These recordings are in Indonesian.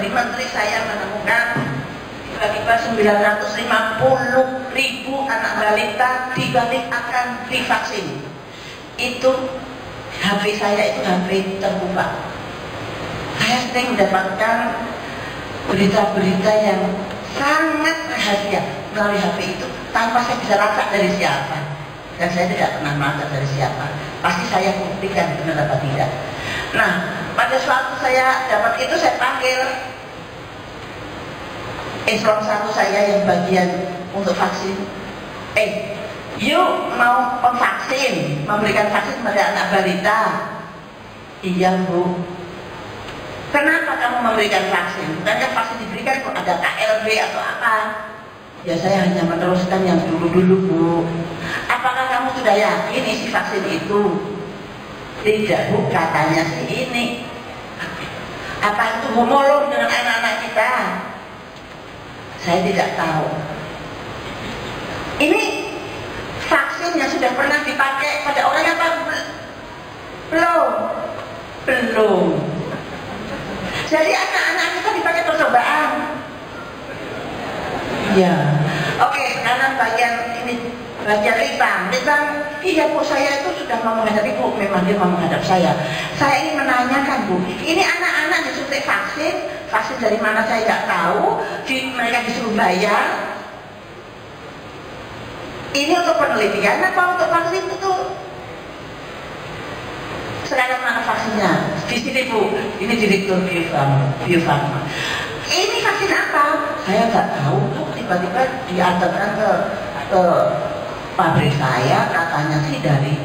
jadi menteri saya menemukan tiba-tiba 950.000 anak balita dibalik akan divaksin. Itu HP saya itu HP terbuka. Saya sering mendapatkan berita-berita yang sangat rahasia melalui HP itu tanpa saya bisa lacak dari siapa, dan saya tidak pernah melacak dari siapa. Pasti saya buktikan benar apa tidak. Nah, pada suatu saya dapat itu, saya panggil eselon 1 saya yang bagian untuk vaksin. Yuk mau vaksin, memberikan vaksin pada anak balita. Iya Bu. Kenapa kamu memberikan vaksin? Bukankah vaksin diberikan kok ada KLB atau apa? Ya saya hanya meneruskan yang dulu-dulu Bu. Apakah kamu sudah yakin isi vaksin itu? Tidak Bu, katanya sih ini. Apa itu homolog dengan anak-anak kita? Saya tidak tahu. Ini vaksin yang sudah pernah dipakai pada orang apa? Belum. Belum. Jadi anak-anak kita dipakai percobaan. Ya. Oke, sekarang bagian ini, bagian Litbang. Iya Bu, saya itu sudah mau menghadap Ibu. Memang dia mau menghadap saya. Saya ingin menanyakan Bu, ini anak-anak disuntik vaksin dari mana saya tidak tahu. Mereka disuruh bayar. Ini untuk penelitian apa untuk vaksin itu? Sekarang mana vaksinnya? Di sini Bu, ini direktur Bio Farma. Ini vaksin apa? Saya nggak tahu tuh, tiba-tiba diantarkan ke pabrik saya, katanya sih dari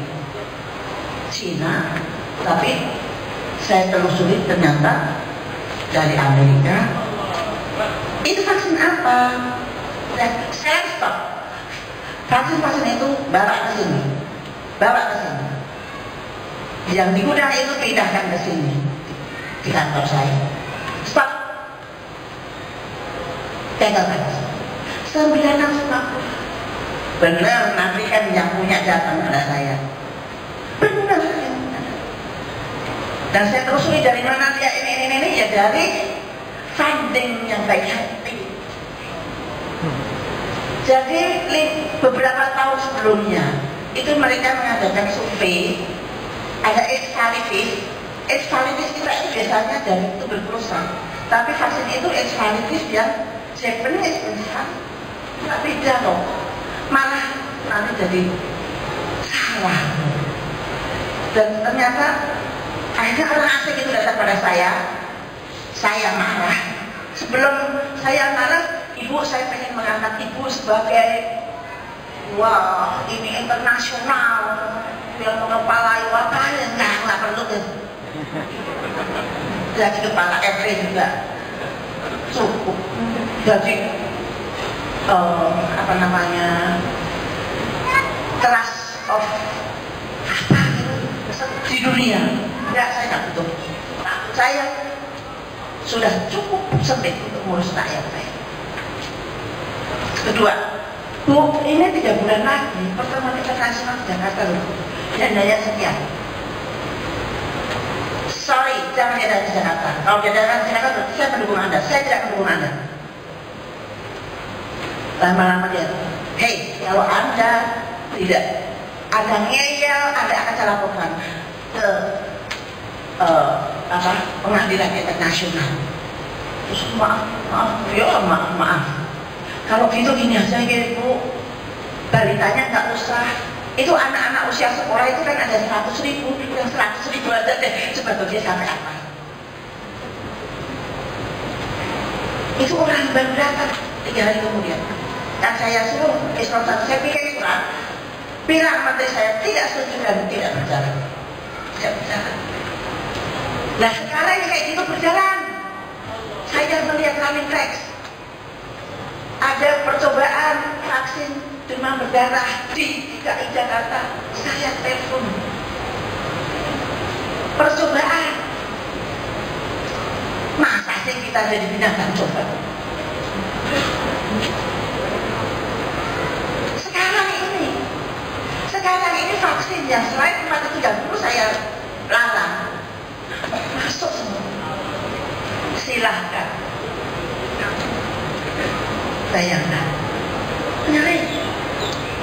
Cina, tapi saya telusuri ternyata dari Amerika. Itu vaksin apa? Saya stop. Vaksin itu bawa ke sini, yang di gudang itu pindahkan ke sini di kantor saya. Stop. Pegang 950. Benar, nanti kan yang punya datang pada saya. Benar. Dan saya telusuri dari mana dia ini ya dari funding yang baik hati. Jadi beberapa tahun sebelumnya itu mereka mengadakan survei. Ada H. pylori kita ini biasanya dari tuberkulosis, tapi vaksin itu H. pylori yang Japanese instan nggak beda loh, malah nanti jadi salah. Dan ternyata akhirnya orang asing itu datang pada saya marah. Sebelum saya marah, Ibu, saya pengen mengangkat Ibu sebagai wah ini internasional yang mengepalai wakanya. Nah, nggak perlu deh. Jadi kepala RT juga cukup. Jadi apa namanya, class of apa gitu di dunia. Enggak, saya nggak butuh. Saya sudah cukup sempit untuk ngurus rakyat saya. Kedua, Bu, ini 3 bulan lagi pertemuan internasional di Jakarta loh. Dendanya sekian. Sorry, jangan diadakan di Jakarta. Kalau diadakan di Jakarta, saya pendukung Anda. Saya tidak mendukung Anda. Lama-lama dia, hey, kalau Anda tidak ada ngeyel, Anda akan saya laporkan ke pengadilan internasional. Terus maaf. Kalau gitu gini aja ya Bu, balitanya nggak usah. Itu anak-anak usia sekolah itu kan ada 100.000, yang 100.000 aja deh, coba dia sampai apa? Itu orang baru datang 3 hari kemudian. Dan saya suruh eselon 1, saya bikin surat, bilang menteri saya tidak setuju dan tidak berjalan. Nah sekarang kayak gitu berjalan. Saya melihat running tracks. Ada percobaan vaksin demam berdarah di DKI Jakarta. Saya telepon. Percobaan. Masa sih kita jadi binatang coba? Sekarang ini vaksin yang selain 430 saya larang. Masuk semua. Silahkan. Saya enggak. Nyeri.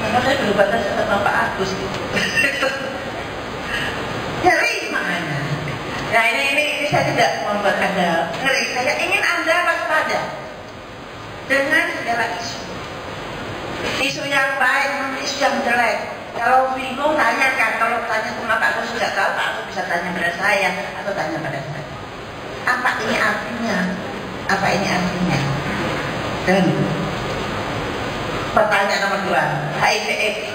Maka saya berubatan sama Pak Agus gitu. Nyeri makanya. Nah ini saya tidak membuat Anda ngeri. Saya ingin Anda waspada dengan segala isu. Isu yang baik, isu yang jelek. Kalau bingung tanyakan. Kalau tanya sama Pak Agus sudah tahu, Pak Agus bisa tanya pada saya atau tanya pada saya. Apa ini artinya? Apa ini artinya? Dan pertanyaan nomor 2, HIV/AIDS.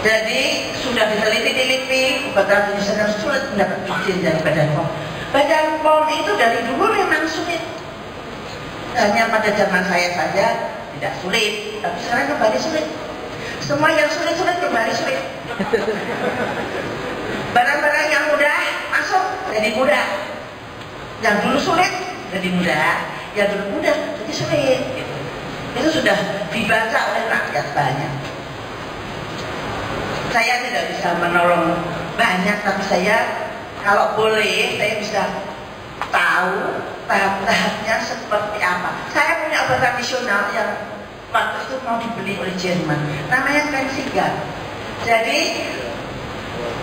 Jadi sudah diteliti-teliti, obat tradisional sulit mendapat izin dari Badan POM. Badan POM itu dari dulu memang sulit. Hanya pada zaman saya saja tidak sulit, tapi sekarang kembali sulit. Semua yang sulit-sulit kembali sulit. Barang-barang yang mudah masuk jadi mudah. Yang dulu sulit jadi mudah, yang dulu mudah jadi sulit. Gitu. Itu sudah dibaca oleh rakyat banyak. Saya tidak bisa menolong banyak, tapi saya kalau boleh saya bisa tahu tahap-tahapnya seperti apa. Saya punya obat tradisional yang waktu itu mau dibeli oleh Jerman, namanya Pensigar. Jadi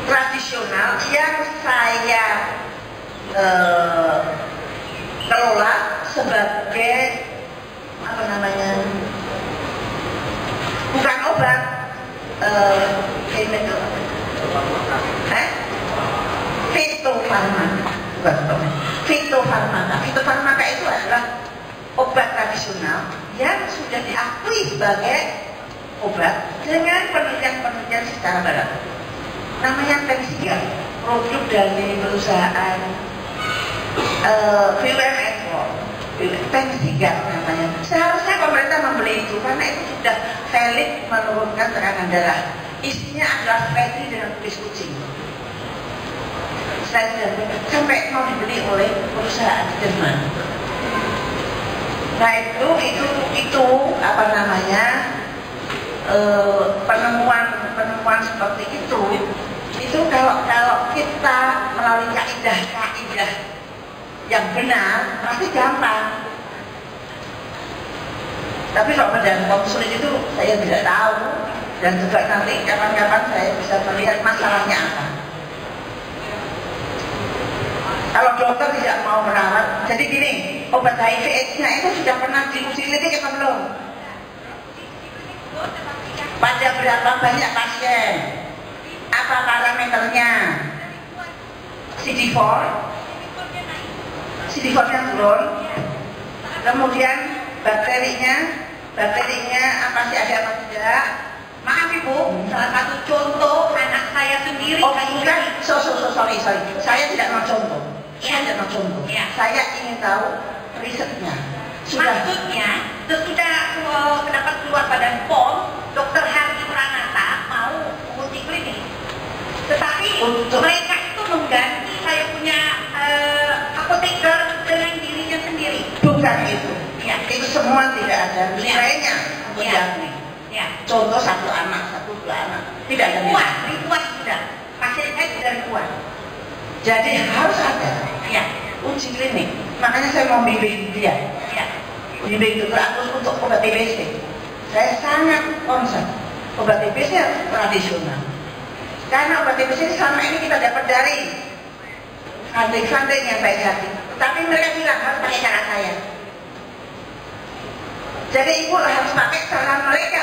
tradisional yang saya kelola sebagai apa namanya, bukan obat, fitofarmaka. Fitofarmaka itu adalah obat tradisional yang sudah diakui sebagai obat dengan penelitian-penelitian secara barat. Namanya Pensigar, produk dari perusahaan BUMN. Pensigar namanya. Seharusnya pemerintah membeli itu karena itu sudah valid menurunkan tekanan darah. Isinya adalah strategi dengan kulit kucing. Sampai mau dibeli oleh perusahaan Jerman. Nah itu apa namanya, penemuan seperti itu kalau kita melalui kaidah yang benar pasti gampang. Tapi kalau Badan POM sulit itu saya tidak tahu, dan juga nanti kapan-kapan saya bisa melihat masalahnya apa. Kalau dokter tidak mau merawat, jadi gini, obat HIV/AIDS-nya itu sudah pernah diuji klinik atau belum? Pada berapa banyak pasien? Apa parameternya? CD4-nya turun. Kemudian bakterinya apa sih, ada apa tidak? Maaf Ibu, salah satu contoh anak saya sendiri. Oh bukan, sorry. Saya tidak mau contoh. Saya tidak mau contoh. Ya. Saya ingin tahu risetnya. Maksudnya, sesudah dapat keluar Badan POM, Dr. Hardy Pranata mau uji klinik. Tetapi mereka itu mengganti saya punya apoteker dengan dirinya sendiri. Bukan itu. Ya. Itu semua tidak ada nilainya untuk diakui. Ya. Contoh 1 anak, 1-2 anak. Tidak ada ribuan sudah. Pasien saya sudah ribuan. Jadi harus ada uji klinik. Makanya saya mau bimbing dia. Bimbing Dr. Agus untuk obat TBC. Saya sangat concern obat TBC tradisional. Karena obat TBC selama ini kita dapat dari santri-santri yang baik hati. Tapi mereka bilang harus pakai cara saya. Jadi ibu harus pakai cara mereka.